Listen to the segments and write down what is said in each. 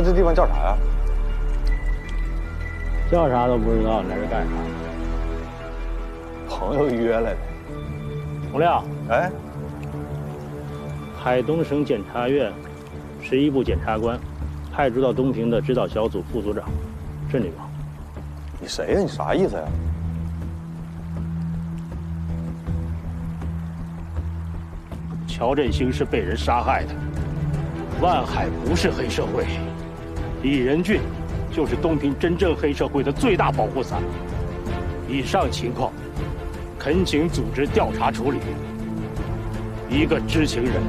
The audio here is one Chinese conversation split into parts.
哥这地方叫啥呀？叫啥都不知道，来这干啥？朋友约来的。洪亮，哎，海东省检察院11部检察官派驻到东平的指导小组副组长镇里王。你谁呀？你啥意思呀？乔振兴是被人杀害的，万海不是黑社会，李仁俊就是东平真正黑社会的最大保护伞。以上情况，恳请组织调查处理。一个知情人。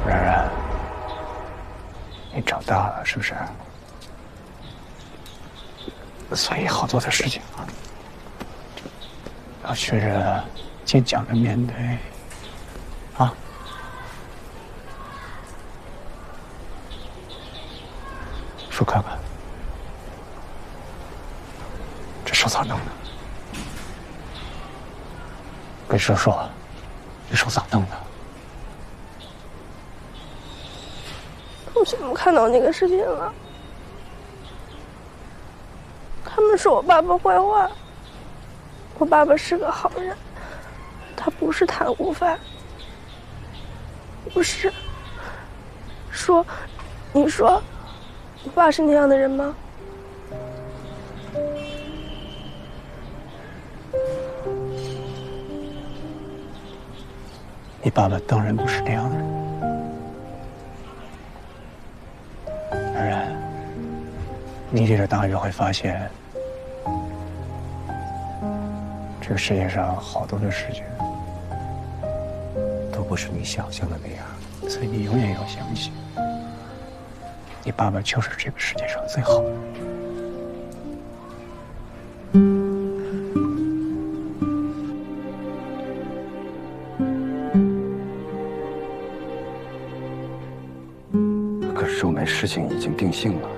然然，你长大了是不是？所以好多的事情啊，要学着坚强的面对，啊。说看看，这手咋弄的？跟叔说，这手咋弄的？我怎么看到那个视频了？他们说我爸爸坏话，我爸爸是个好人，他不是贪污犯。不是，你说，你爸是那样的人吗？你爸爸当然不是那样的人。然然，你这个大约会发现，这个世界上好多的事情都不是你想象的那样，所以你永远要相信，你爸爸就是这个世界上最好的。寿梅事情已经定性了，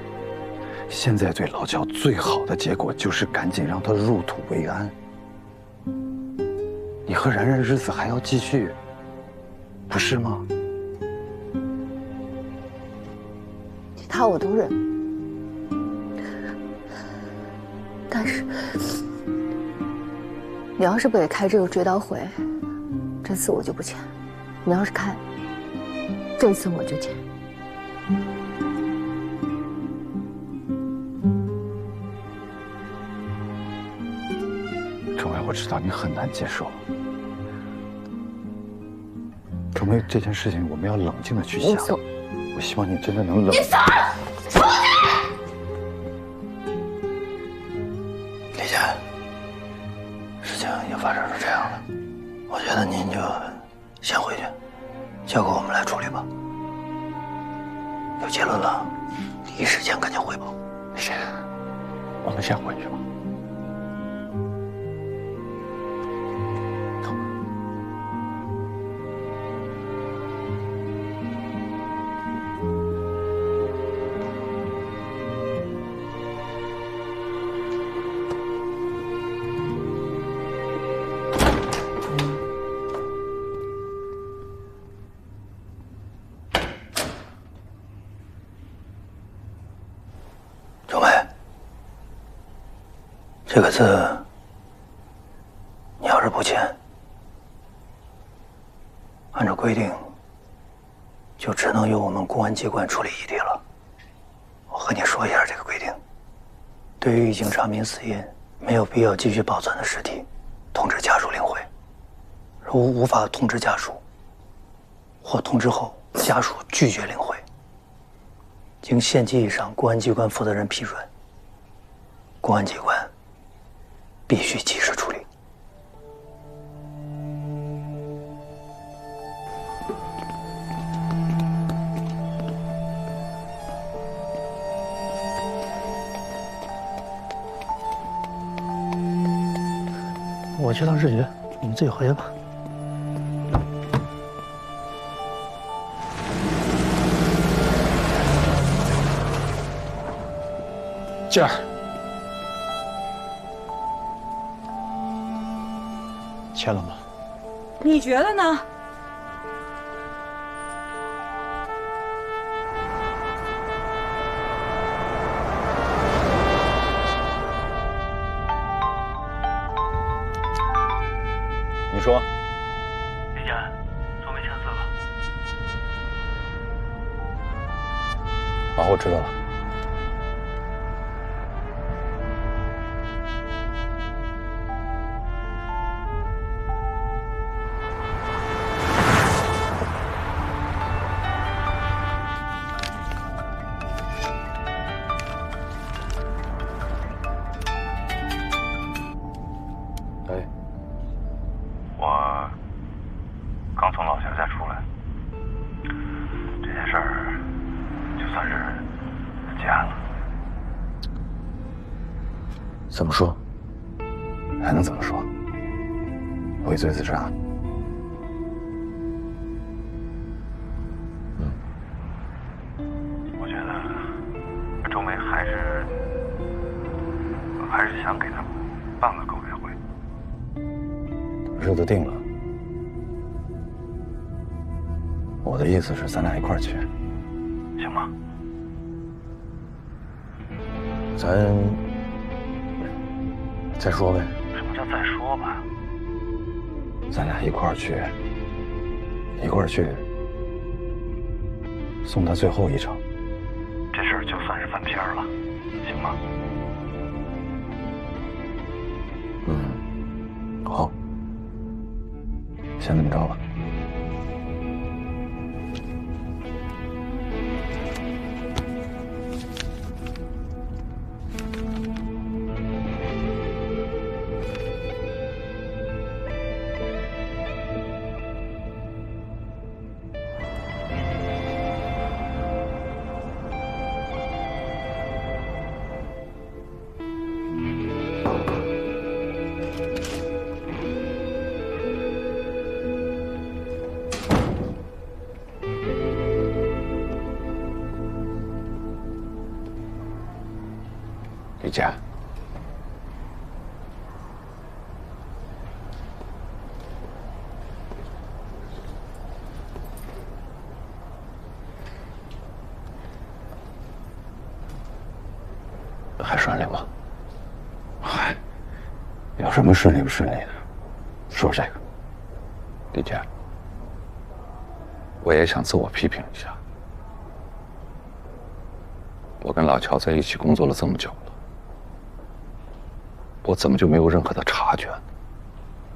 现在对老乔最好的结果就是赶紧让他入土为安。你和然然日子还要继续，不是吗？他我都忍，但是你要是不给开这个追悼会，这次我就不签；你要是开，这次我就签。周梅，我知道你很难接受。周梅，这件事情我们要冷静的去想。我希望你真的能冷。你走！出去！李姐，事情已经发展成这样了，我觉得您就先回去，交给我们来处理吧。有结论了，第一时间赶紧汇报。李现，我们先回去吧。走。周梅，这个字，你要是不签，按照规定，就只能由我们公安机关处理异地了。我和你说一下这个规定：对于已经查明死因、没有必要继续保存的尸体，通知家属领回；如无法通知家属，或通知后家属拒绝领回，经县级以上公安机关负责人批准，公安机关必须及时处理。我去趟市局，你们自己回去吧。静儿，签了吗？你觉得呢？你说，李健，周梅签字了。好，我知道了。哎，我刚从老乡家出来，这件事儿就算是结案了。怎么说？还能怎么说？畏罪自杀。我觉得周梅还是想给他办个告别会。日子定了，我的意思是咱俩一块儿去，行吗？咱再说呗。什么叫再说吧？咱俩一块儿去，送他最后一程。这事儿就算是翻篇了，行吗？好，先这么着吧。李健，还顺利吗？嗨，有什么顺利不顺利的？说这个。李健，我也想自我批评一下。我跟老乔在一起工作了这么久了，我怎么就没有任何的察觉呢？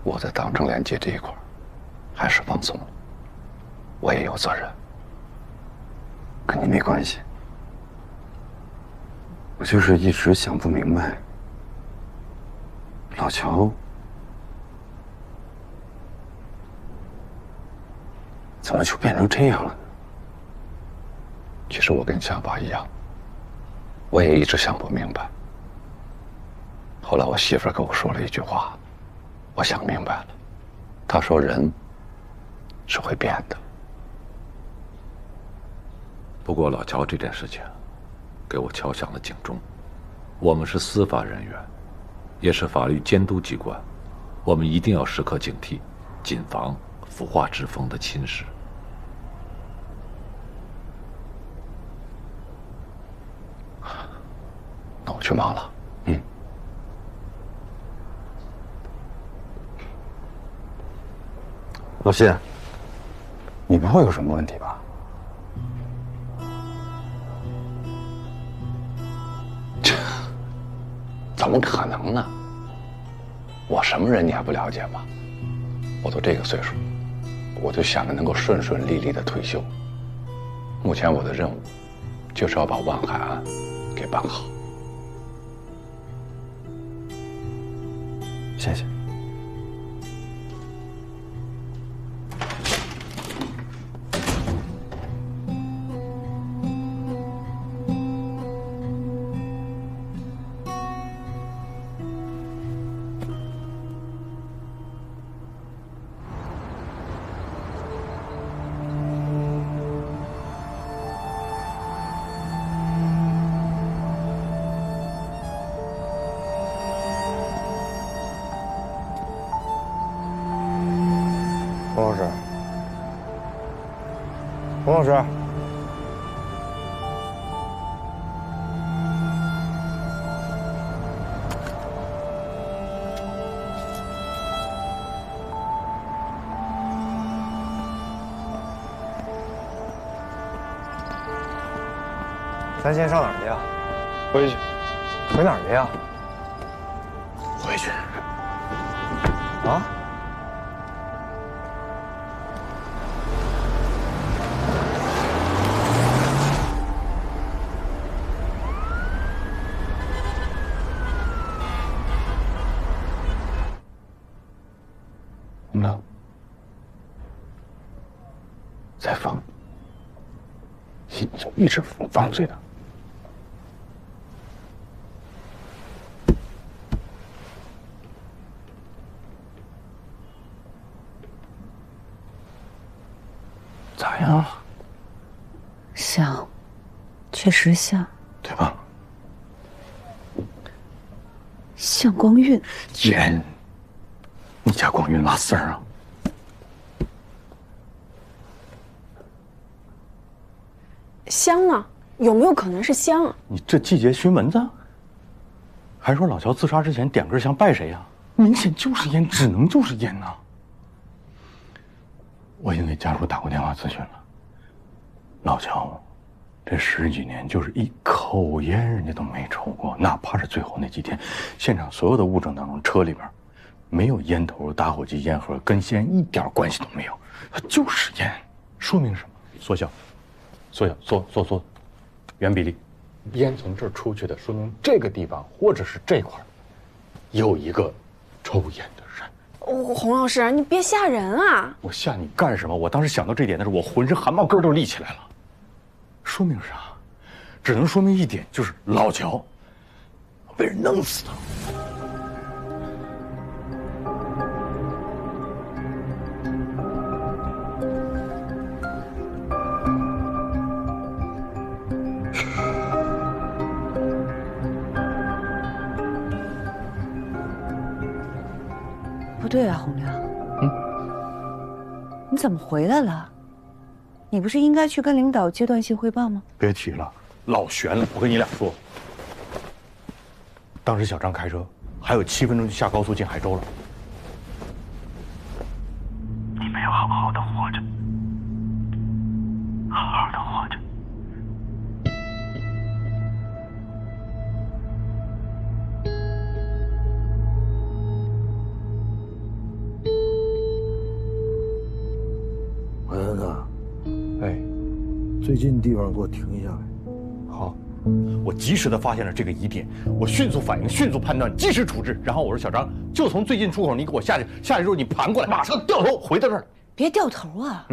我在党政廉洁这一块还是放松了，我也有责任，跟你没关系。我就是一直想不明白，老乔怎么就变成这样了呢？其实我跟夏爸一样，我也一直想不明白。后来我媳妇儿跟我说了一句话，我想明白了。她说人是会变的。不过老乔这件事情，给我敲响了警钟。我们是司法人员，也是法律监督机关，我们一定要时刻警惕，谨防腐化之风的侵蚀。那我去忙了。老谢，你不会有什么问题吧？怎么可能呢？我什么人你还不了解吗？我都这个岁数，我就想着能够顺顺利利的退休。目前我的任务就是要把万海案给办好。谢谢。洪老师，洪老师，咱先上哪儿去呀？回去。回哪儿去呀？回去。啊？怎么了？在放，一直放嘴的。咋样？像，确实像，对吧？像光晕。烟，你家光晕拉丝儿啊？香啊，有没有可能是香啊？你这季节熏蚊子？还说老乔自杀之前点根香拜谁呀？明显就是烟，只能就是烟呐。我已经给家属打过电话咨询了。老乔，这10几年就是一口烟人家都没抽过，哪怕是最后那几天，现场所有的物证当中，车里边没有烟头、打火机、烟盒，跟吸烟一点关系都没有，它就是烟。说明什么？缩小，缩，原比例。烟从这儿出去的，说明这个地方或者是这块有一个抽烟的人。洪老师，你别吓人啊！我吓你干什么？我当时想到这点的时候，我浑身汗毛根都立起来了。说明啥？只能说明一点，就是老乔被人弄死的。不对啊，洪亮，你怎么回来了？你不是应该去跟领导阶段性汇报吗？别提了，老悬了。我跟你俩说，当时小张开车，还有7分钟就下高速进海州了。你没有好好的活着，好好的活着。海恩呐，哎，最近地方给我停下来。好，我及时的发现了这个疑点，我迅速反应，迅速判断，及时处置。然后我说小张，就从最近出口，你给我下去，下去之后你盘过来，马上掉头回到这儿。别掉头啊！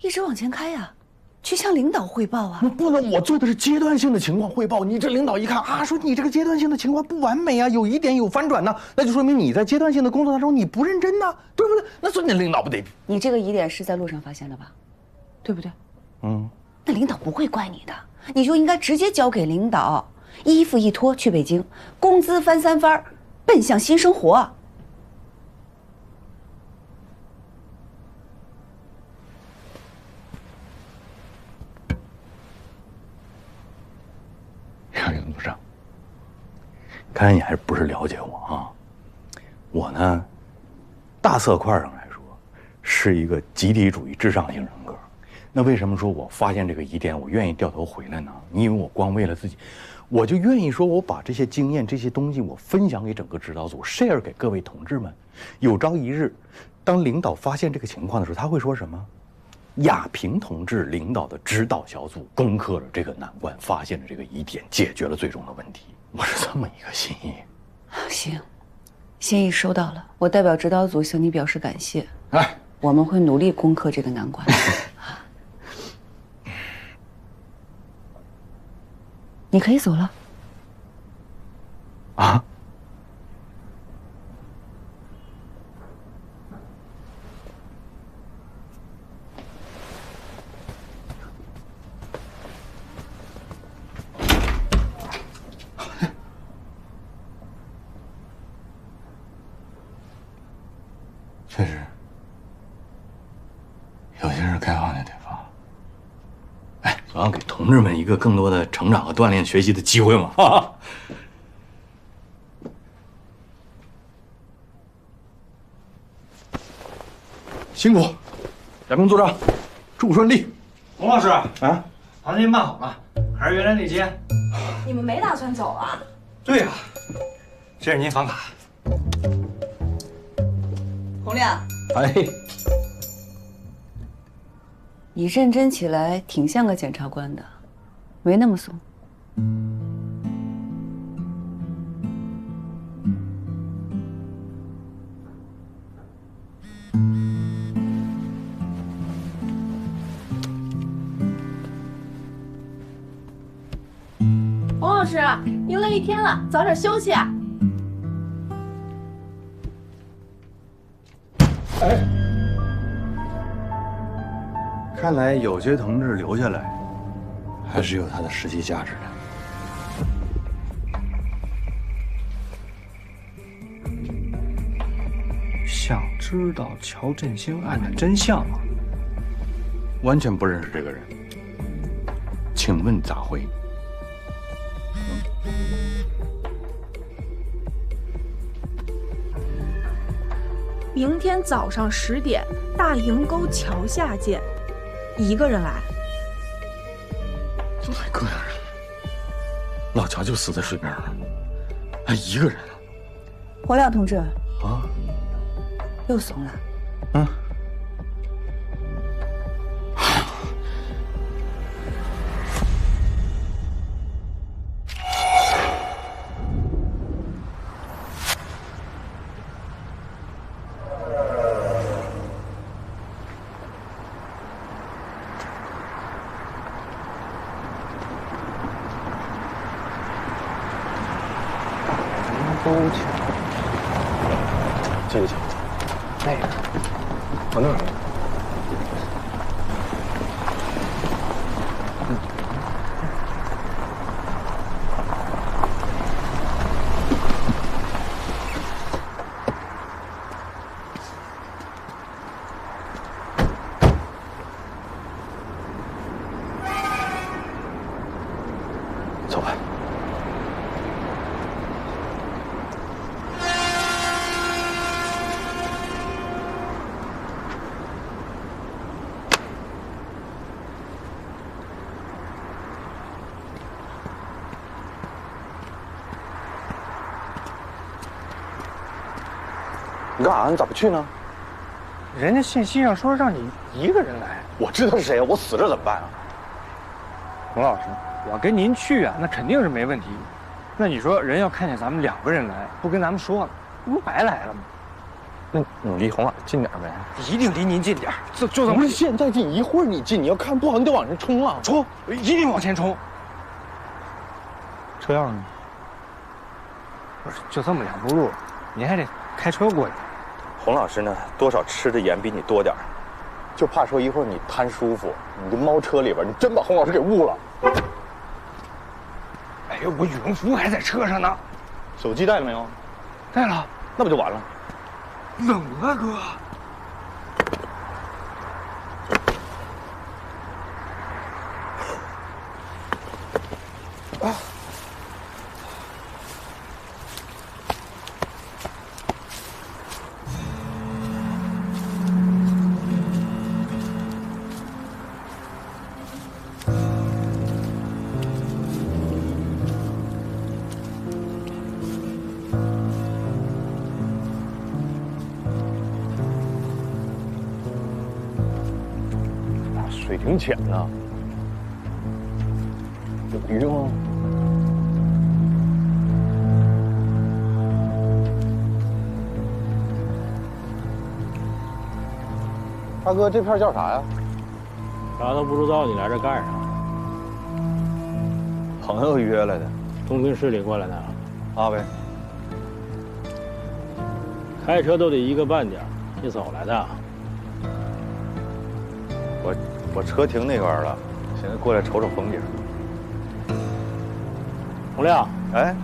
一直往前开呀。去向领导汇报啊。不能，我做的是阶段性的情况汇报。你这领导一看啊，说你这个阶段性的情况不完美啊，有疑点有反转呢，那就说明你在阶段性的工作当中你不认真呐，对不对？那所以那领导不得？你这个疑点是在路上发现的吧？对不对？嗯，那领导不会怪你的，你就应该直接交给领导，衣服一脱去北京，工资翻3番，奔向新生活。杨营部长，看来你还是不是了解我啊？我呢，大色块上来说，是一个集体主义至上型人格。那为什么说我发现这个疑点，我愿意掉头回来呢？你以为我光为了自己，我就愿意说我把这些经验、这些东西，我分享给整个指导组 ，share 给各位同志们。有朝一日，当领导发现这个情况的时候，他会说什么？亚平同志领导的指导小组攻克了这个难关，发现了这个疑点，解决了最终的问题。我是这么一个心意。行，心意收到了，我代表指导组向你表示感谢。哎，我们会努力攻克这个难关。你可以走了。啊？确实，有些事该放就得放。哎，总要给同志们一个更多的成长和锻炼、学习的机会嘛！哈哈。辛苦，亚平组长，祝顺利。洪老师啊，房间办好了，还是原来那间。你们没打算走啊？对呀，这是您房卡。洪亮，哎，你认真起来挺像个检察官的，没那么怂。洪老师，您累一天了，早点休息啊。哎，看来有些同志留下来，还是有它的实际价值的。想知道乔振兴案的真相吗？完全不认识这个人，请问咋回？明天早上10点，大营沟桥下见。一个人来？哪个人？老乔就死在水边了，还一个人。洪亮同志，啊，又怂了。嗯。沟桥，这个桥，那个，往那儿。走吧。你干啥？你咋不去呢？人家信息上说让你一个人来。我知道是谁啊，我死这怎么办啊？洪老师，我跟您去啊，那肯定是没问题。那你说人要看见咱们2个人来，不跟咱们说了，不白来了吗？你离洪老近点呗。一定离您近点，就这么。不是现在近，一会儿你近，你要看不好，你得往上冲啊！冲，一定往前冲。车钥匙呢？不是，就这么2步路，您还得开车过去。洪老师呢，多少吃的盐比你多点儿，就怕说一会儿你贪舒服，你就猫车里边，你真把洪老师给误了。哎呀，我羽绒服还在车上呢。手机带了没有？带了。那不就完了？冷啊，哥。啊！水挺浅呐，有鱼吗？大哥，这片叫啥呀？啥都不知道，你来这干啥？朋友约来的，东平市里过来的。阿伟，开车都得1个半点，你走来的？我车停那边了，现在过来瞅瞅风景。洪亮，哎，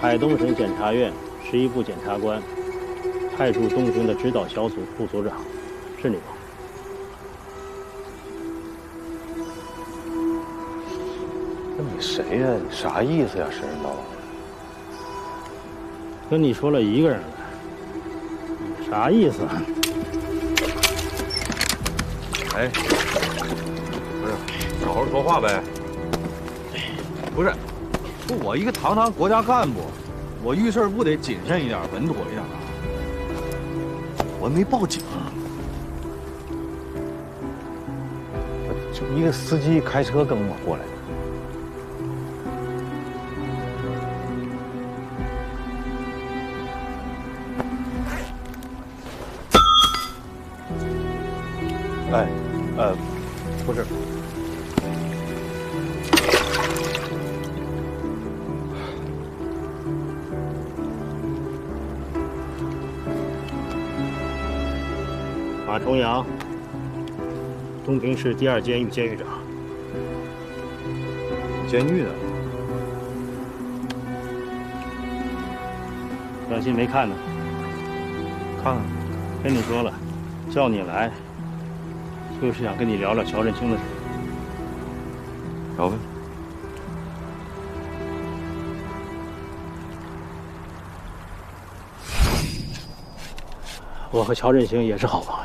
海东省检察院11部检察官派驻东平的指导小组副组长，是你吗？那你谁呀？你啥意思呀？神神叨叨。跟你说了1个人了，啥意思？哎，不是，好好说话呗。不是，我一个堂堂国家干部，我遇事不得谨慎一点、稳妥一点啊？我没报警，就一个司机开车跟我过来的。哎，不是，马重阳，东平市第2监狱监狱长。监狱的，短信没看呢，看看。跟你说了，叫你来，就是想跟你聊聊乔振清的事。聊呗。我和乔振兴也是好朋友，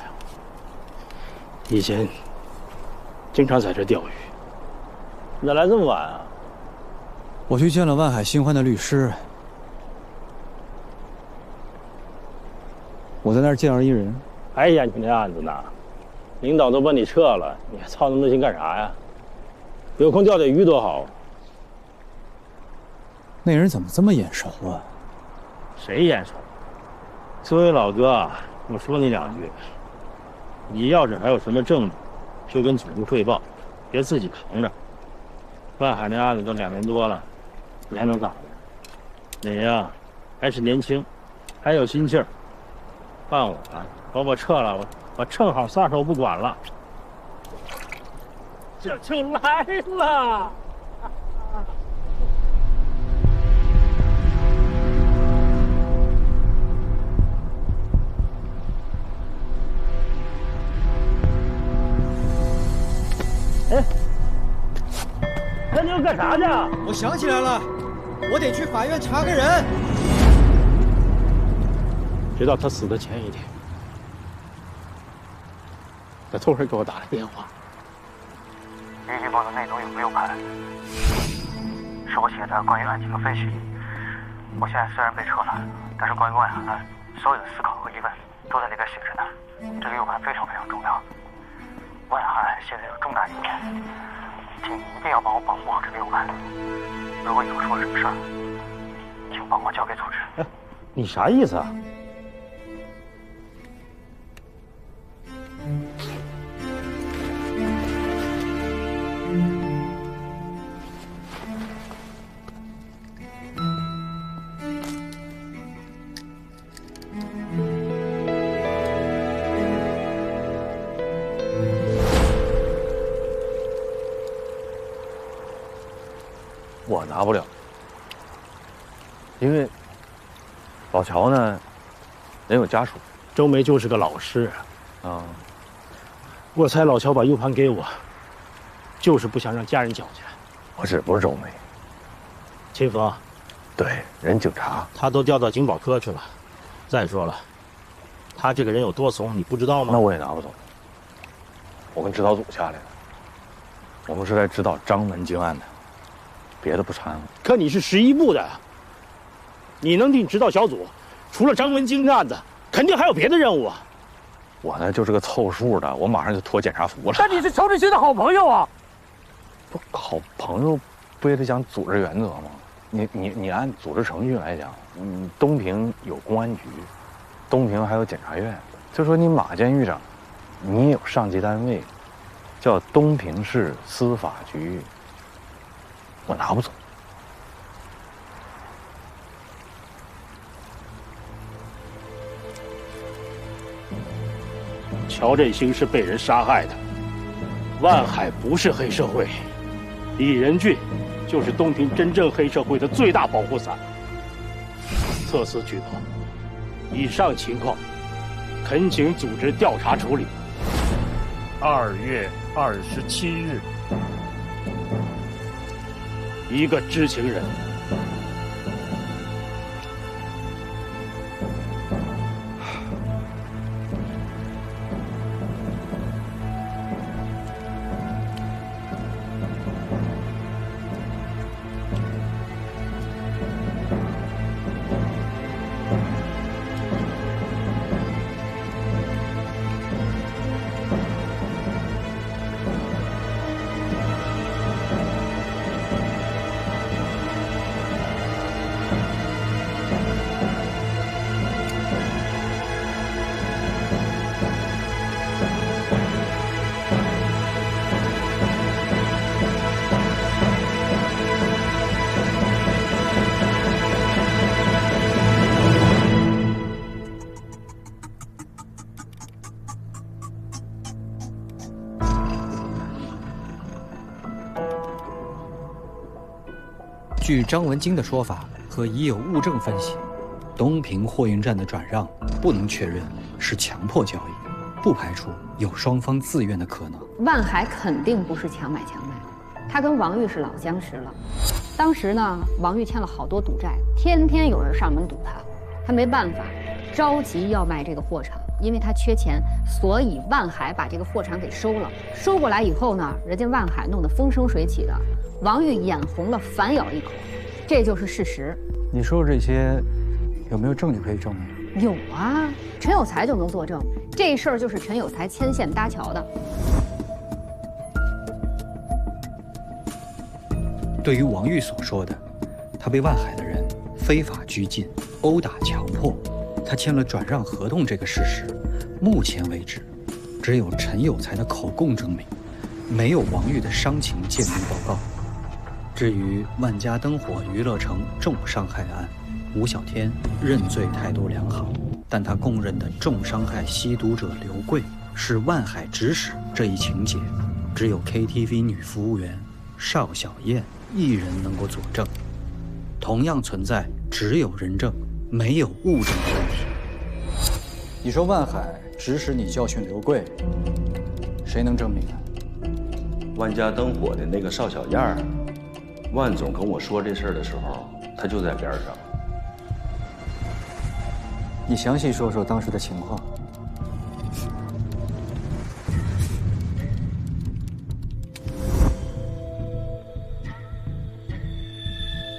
以前经常在这钓鱼。你咋来这么晚啊？我去见了万海新欢的律师，我在那儿见着一人。还研究那案子呢？领导都把你撤了，你还操那么多心干啥呀？有空钓钓鱼多好。那人怎么这么眼熟啊？谁眼熟？作为老哥，我说你2句，你要是还有什么证据，就跟总部汇报，别自己扛着。万海那案子都2年多了，你还能咋的？你呀，还是年轻，还有心气儿。换我啊，把我撤了，我正好撒手不管了。这就来了。哎，那你要干啥去？我想起来了，我得去法院查个人。直到他死的前1天，他突然给我打了电话。预警报的内容有没有看？是我写的关于案情的分析。我现在虽然被撤了，但是关于万海案所有的思考和疑问都在那边写着呢。这个 U 盘非常非常重要。万海现在有重大疑点，请你一定要帮我保护好这个 U 盘。如果以后出了什么事儿，请帮我交给组织。你啥意思啊？我拿不了，因为老乔呢，人有家属。周梅就是个老实人啊。我猜老乔把 U 盘给我，就是不想让家人搅起来。不是周梅，秦风，对，人警察，他都调到警保科去了。再说了，他这个人有多怂，你不知道吗？那我也拿不走。我跟指导组下来的，我们是来指导张文京案的，别的不掺和。可你是11部的，你能进指导小组，除了张文京的案子，肯定还有别的任务啊。我呢就是个凑数的，我马上就脱检查服了。但你是乔振兴的好朋友啊！不，好朋友不也得讲组织原则吗？你按组织程序来讲，东平有公安局，东平还有检察院。就说你马监狱长，你有上级单位，叫东平市司法局，我拿不走。乔振兴是被人杀害的，万海不是黑社会，李仁俊就是东平真正黑社会的最大保护伞。特此举报，以上情况恳请组织调查处理。2月27日，一个知情人。据张文京的说法和已有物证分析，东平货运站的转让不能确认是强迫交易，不排除有双方自愿的可能。万海肯定不是强买强卖，他跟王玉是老相识了。当时呢，王玉欠了好多赌债，天天有人上门堵他，他没办法，着急要卖这个货场，因为他缺钱，所以万海把这个货场给收了。收过来以后呢，人家万海弄得风生水起的。王玉眼红了，反咬一口，这就是事实。你说这些，有没有证据可以证明？有啊，陈有才就能作证。这事儿就是陈有才牵线搭桥的。对于王玉所说的，他被万海的人非法拘禁、殴打、强迫，他签了转让合同这个事实，目前为止，只有陈有才的口供证明，没有王玉的伤情鉴定报告。至于万家灯火娱乐城重伤害案，吴小天认罪态度良好，但他供认的重伤害吸毒者刘贵是万海指使这一情节，只有 KTV 女服务员邵小燕一人能够佐证，同样存在只有人证没有物证的问题。你说万海指使你教训刘贵，谁能证明啊？万家灯火的那个邵小燕儿，万总跟我说这事儿的时候，他就在边上。你详细说说当时的情况。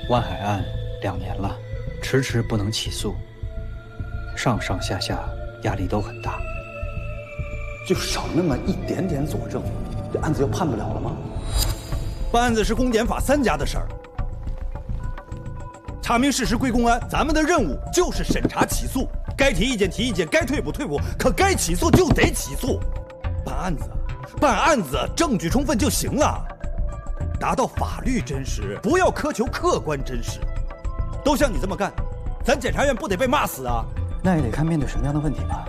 万海案2年了，迟迟不能起诉，上上下下压力都很大。就少那么一点点佐证，这案子就判不了了吗？办案子是公检法3家的事儿，查明事实归公安，咱们的任务就是审查起诉，该提意见提意见，该退补退补，可该起诉就得起诉。办案子，证据充分就行了，达到法律真实，不要苛求客观真实。都像你这么干，咱检察院不得被骂死啊？那也得看面对什么样的问题吧。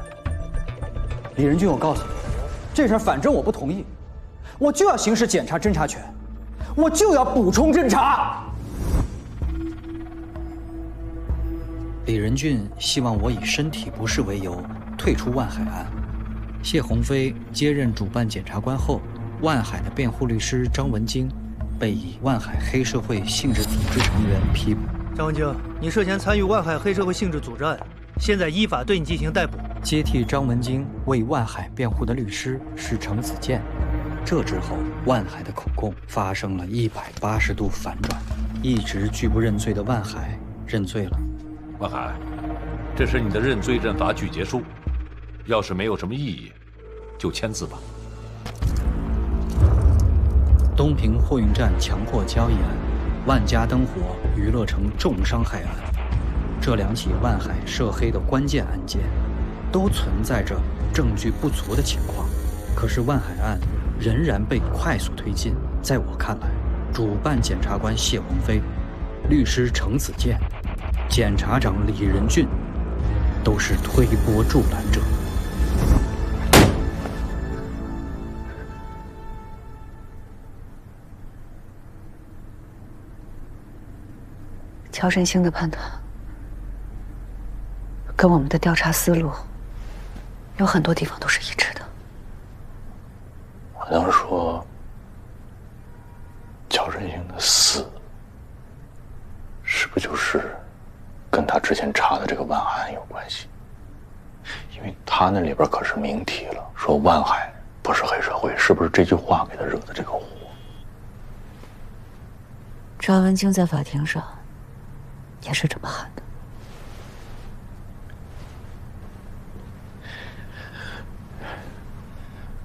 李仁俊，我告诉你，这事儿反正我不同意，我就要行使检察侦查权，我就要补充侦查。李仁俊希望我以身体不适为由退出万海案。谢鸿飞接任主办检察官后，万海的辩护律师张文京被以万海黑社会性质组织成员批捕。张文京，你涉嫌参与万海黑社会性质组织案，现在依法对你进行逮捕。接替张文京为万海辩护的律师是程子健。这之后，万海的口供发生了180度反转，一直拒不认罪的万海认罪了。万海，这是你的认罪认罚具结书，要是没有什么异议，就签字吧。东平货运站强迫交易案、万家灯火娱乐城重伤害案，这2起万海涉黑的关键案件，都存在着证据不足的情况。可是万海案仍然被快速推进。在我看来，主办检察官谢鸿飞、律师程子健、检察长李仁俊都是推波助澜者。乔振兴的判断跟我们的调查思路有很多地方都是一致的。我能说，乔振兴的死，是不是就是跟他之前查的这个万海案有关系？因为他那里边可是明提了，说万海不是黑社会，是不是这句话给他惹的这个祸？张文京在法庭上也是这么喊的。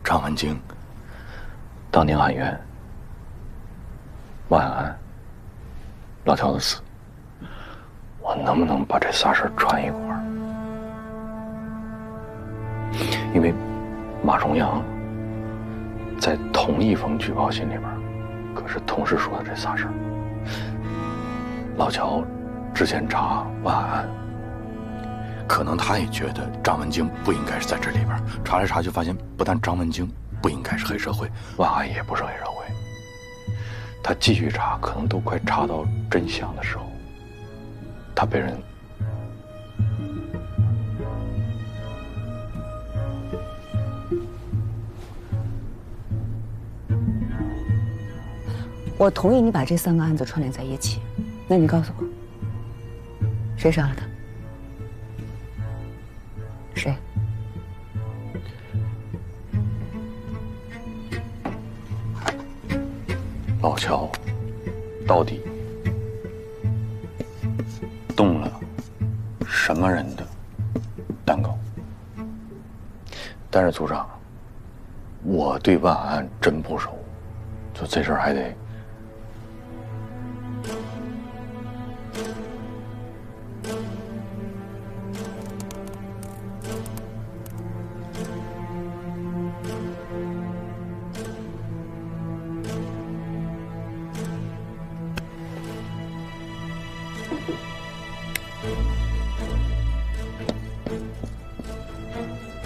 张文京当年喊冤，万安、老乔的死，我能不能把这仨事儿串一块儿？因为马崇阳在同一封举报信里边，可是同时说的这仨事儿。老乔之前查万安，可能他也觉得张文京不应该是在这里边，查来查去发现，不但张文京不应该是黑社会，万安也不是黑社会。他继续查，可能都快查到真相的时候，他被人我同意你把这3个案子串联在一起，那你告诉我，谁杀了他？谁？老乔到底动了什么人的蛋糕？但是组长，我对万安真不熟，就这事儿还得。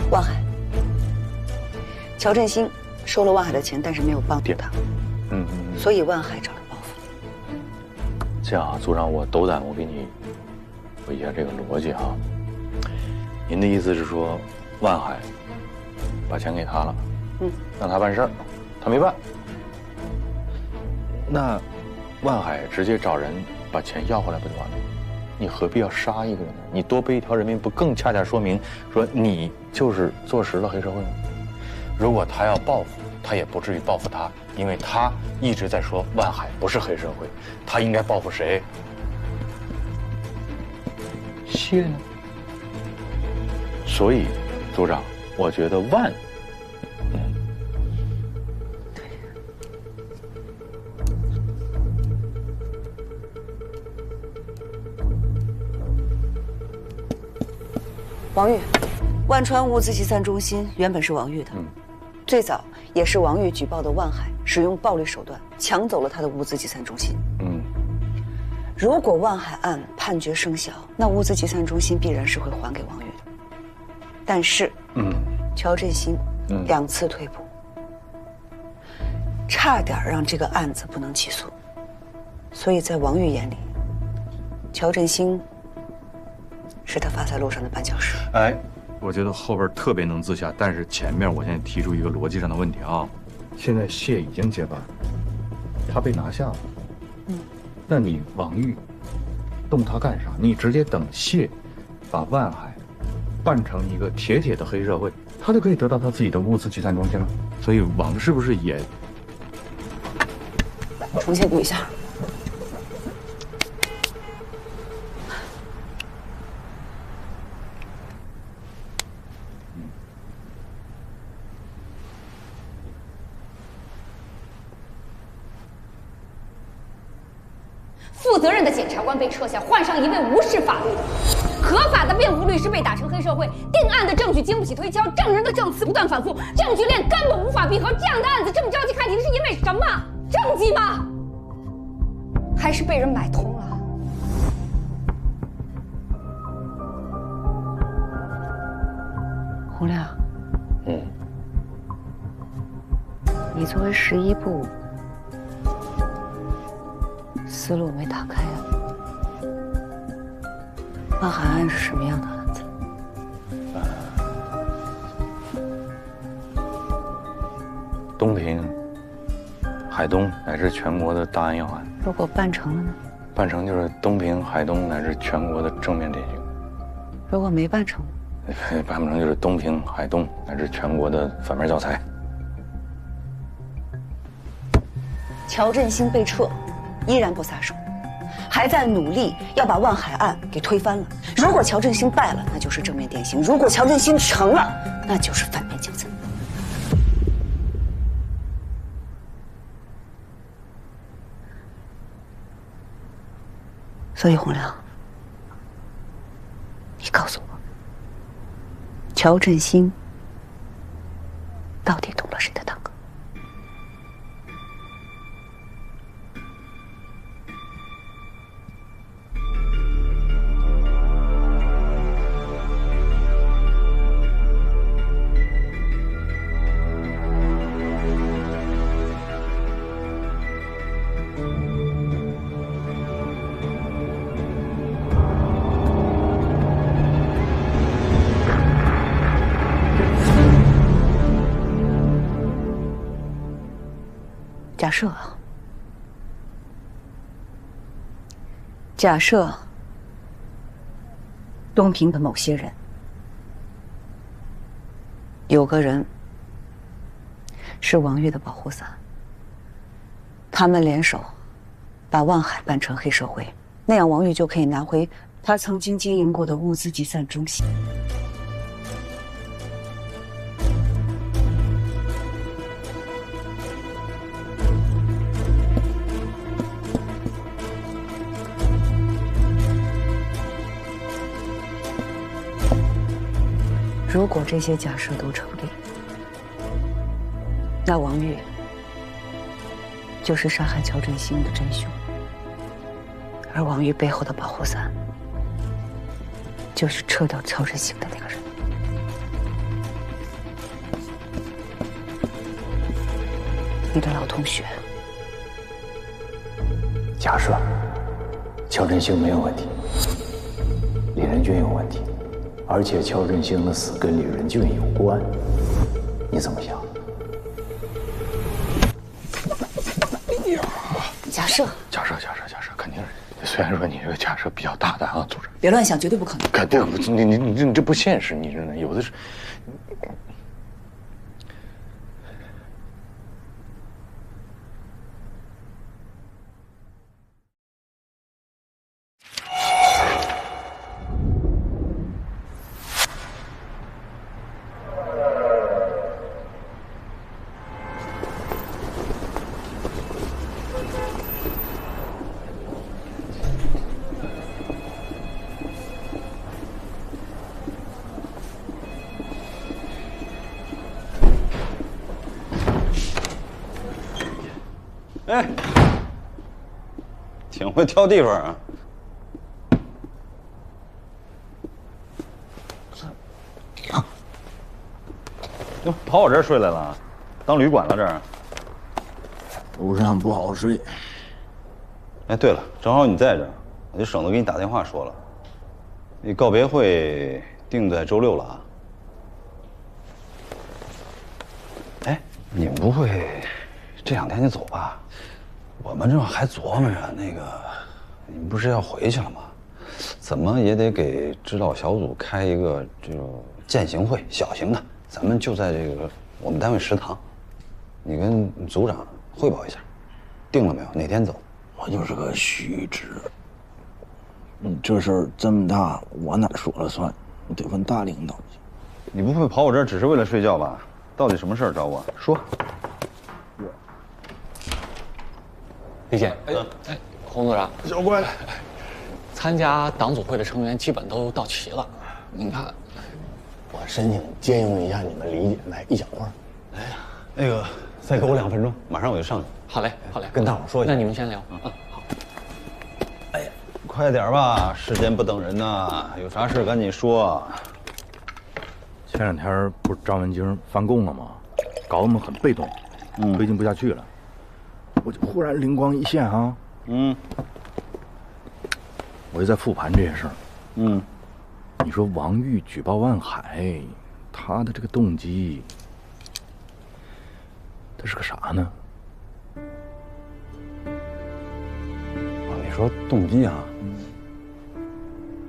万海，乔振兴收了万海的钱，但是没有帮助他，所以万海找人报复你。这样啊，组长，我斗胆我给你说一下这个逻辑啊。您的意思是说，万海把钱给他了，让他办事儿，他没办。那万海直接找人把钱要回来不就完了？你何必要杀一个人呢？你多背一条人命，不更恰恰说明说你就是坐实了黑社会吗？如果他要报复，他也不至于报复他，因为他一直在说万海不是黑社会，他应该报复谁？谢呢？所以，组长，我觉得万，王玉，万川物资集散中心原本是王玉的，最早也是王玉举报的万海使用暴力手段抢走了他的物资集散中心。如果万海案判决生效，那物资集散中心必然是会还给王玉的。但是，乔振兴2次退步，差点让这个案子不能起诉。所以在王玉眼里，乔振兴是他发财路上的绊脚石。哎，我觉得后边特别能自洽，但是前面我现在提出一个逻辑上的问题啊。现在谢已经接班，他被拿下了，那你王玉动他干啥？你直接等谢把万海办成一个铁的黑社会，他就可以得到他自己的物资集散中心了。所以王是不是也重新读一下？负责任的检察官被撤下，换上一位无视法律的、合法的辩护律师被打成黑社会，定案的证据经不起推敲，证人的证词不断反复，证据链根本无法闭合。这样的案子这么着急开庭，是因为什么？政绩吗？还是被人买通了？洪亮，你作为11部，思路没打开啊！万海案是什么样的案子？东平、海东乃至全国的大案要案。如果办成了呢？办成就是东平、海东乃至全国的正面典型。如果没办成呢？办不成就是东平、海东乃至全国的反面教材。乔振兴被撤，依然不撒手，还在努力要把万海案给推翻了。如果乔振兴败了，那就是正面典型；如果乔振兴成了，那就是反面教材。所以洪亮，你告诉我，乔振兴到底动了谁的堂？假设东平的某些人，有个人是王玉的保护伞，他们联手把万海办成黑社会，那样王玉就可以拿回他曾经经营过的物资集散中心。如果这些假设都成立，那王玉就是杀害乔振兴的真凶，而王玉背后的保护伞就是撤掉乔振兴的那个人。你的老同学。假设乔振兴没有问题，李仁俊有问题，而且乔振兴的死跟李仁俊有关，你怎么想？假设，肯定是。虽然说你这个假设比较大胆啊，组织。别乱想，绝对不可能。肯定不，你这不现实，你这有的是。哎，挺会挑地方啊。又跑我这儿睡来了，当旅馆了这儿？路上不好睡。哎，对了，正好你在这儿，我就省得给你打电话说了。那告别会定在周6了啊。哎，你们不会这2天就走吧？我们这还琢磨着那个，你们不是要回去了吗？怎么也得给指导小组开一个这种践行会，小型的，咱们就在这个我们单位食堂，你跟组长汇报一下，定了没有？哪天走？我就是个虚职。这事儿这么大，我哪说了算？我得问大领导去。你不会跑我这儿只是为了睡觉吧？到底什么事儿找我？说。李姐，洪组长，小关，参加党组会的成员基本都到齐了。您看，我申请借用一下你们李姐来一小会儿。哎呀，那个再给我2分钟，马上我就上去。好嘞，好嘞，跟大伙说一下。那你们先聊。好。哎呀，快点吧，时间不等人呐，有啥事赶紧说。前2天不是张文京翻供了吗？搞得我们很被动，推进不下去了。我就忽然灵光一现啊，我就在复盘这些事儿。你说王玉举报万海，他的这个动机，他是个啥呢？你说动机啊？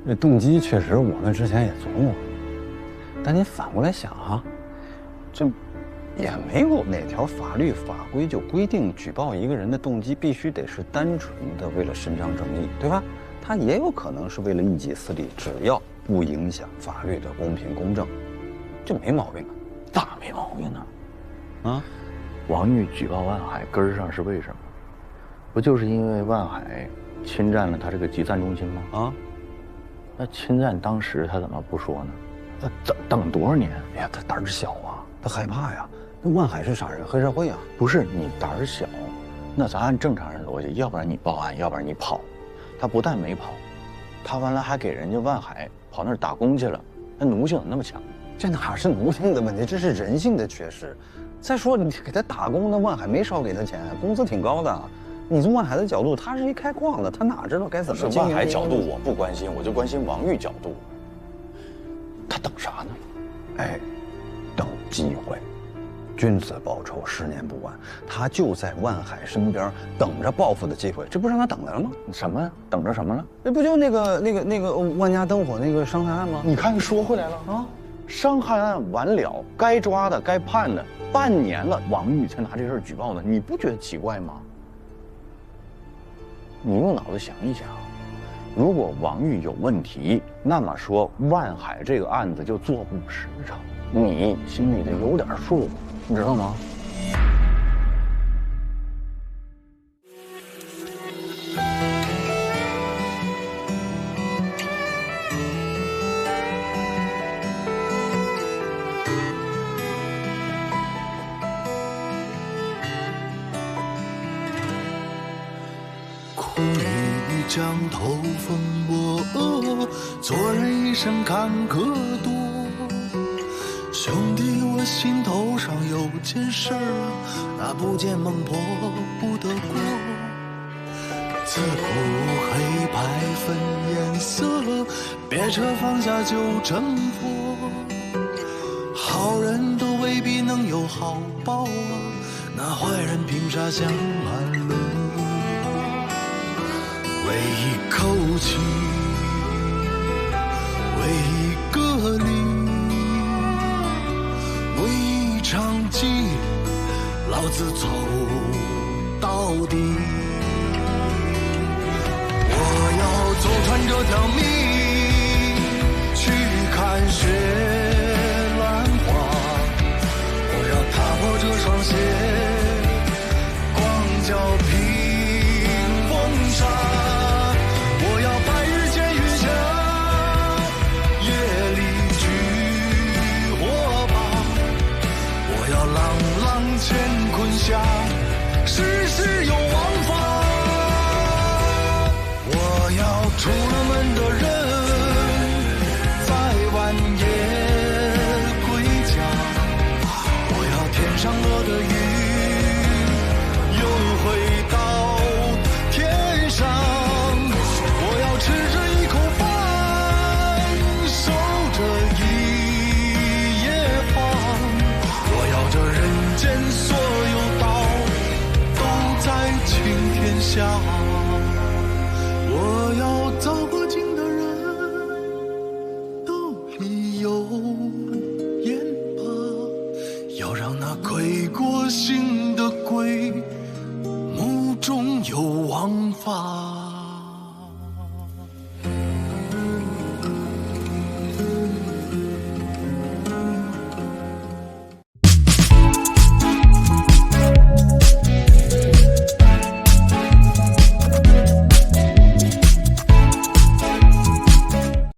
这动机确实我们之前也琢磨过，但你反过来想啊，这也没有哪条法律法规就规定举报一个人的动机必须得是单纯的为了伸张正义，对吧？他也有可能是为了一己私利，只要不影响法律的公平公正，这没毛病啊，大没毛病呢。王玉举报万海根儿上是为什么？不就是因为万海侵占了他这个集散中心吗？那侵占当时他怎么不说呢？那等多少年？哎呀，他胆儿小啊，他害怕呀。那万海是啥人？黑社会啊！不是你胆儿小，那咱按正常人逻辑，要不然你报案，要不然你跑。他不但没跑，他完了还给人家万海跑那儿打工去了，那奴性怎么那么强？这哪是奴性的问题，这是人性的缺失。再说你给他打工，那万海没少给他钱，工资挺高的。你从万海的角度，他是一开矿的，他哪知道该怎么经营？是万海角度我不关心，我就关心王玉角度。他等啥呢？哎，等机会。君子报仇，10年不晚。他就在万海身边等着报复的机会，这不让他等来了吗？什么呀？等着什么了？这不就那个万家灯火那个伤害案吗？你看说回来了啊，伤害案完了，该抓的该判的，半年了，王玉才拿这事儿举报呢，你不觉得奇怪吗？你用脑子想一想，如果王玉有问题，那么说万海这个案子就做不实诚，你心里得有点数，你知道吗？苦雨江头风波，做人一生坎坷多。兄弟，我心头上有件事儿，那不见孟婆不得过。自古黑白分颜色，别扯放下就成佛。好人都未必能有好报啊，那坏人凭啥想安乐？为一口气，为一个理，为一场棋，老子走到底。我要走穿这条命，去看雪乱花。我要踏破这双鞋，光脚平风沙。乾坤下，世事有我。笑。我要找个近的人，兜里有烟巴，要让那归过心的鬼，目中有王法。